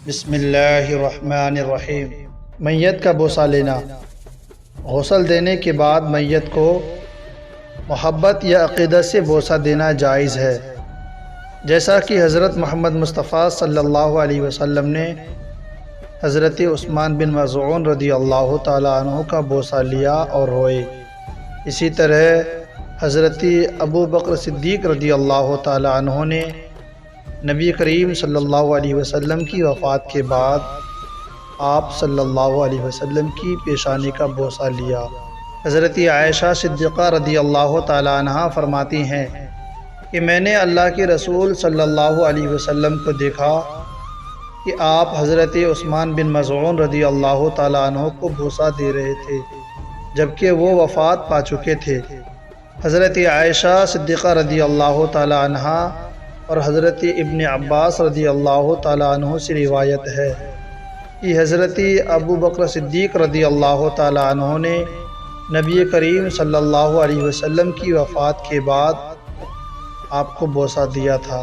بسم اللہ الرحمن الرحیم۔ میت کا بوسہ لینا۔ غسل دینے کے بعد میت کو محبت یا عقیدت سے بوسہ دینا جائز ہے، جیسا کہ حضرت محمد مصطفیٰ صلی اللہ علیہ وسلم نے حضرت عثمان بن مظعون رضی اللہ تعالیٰ عنہ کا بوسہ لیا اور روئے۔ اسی طرح حضرت ابو بکر صدیق رضی اللہ تعالیٰ عنہ نے نبی کریم صلی اللہ علیہ وسلم کی وفات کے بعد آپ صلی اللہ علیہ وسلم کی پیشانی کا بوسہ لیا۔ حضرت عائشہ صدیقہ رضی اللہ تعالیٰ عنہ فرماتی ہیں کہ میں نے اللہ کے رسول صلی اللہ علیہ وسلم کو دیکھا کہ آپ حضرت عثمان بن مظعون رضی اللہ تعالیٰ عنہ کو بوسہ دے رہے تھے جبکہ وہ وفات پا چکے تھے۔ حضرت عائشہ صدیقہ رضی اللہ تعالیٰ عنہ اور حضرت ابن عباس رضی اللہ تعالیٰ عنہ سے روایت ہے کہ حضرت ابو بکر صدیق رضی اللہ تعالیٰ عنہ نے نبی کریم صلی اللہ علیہ وسلم کی وفات کے بعد آپ کو بوسہ دیا تھا۔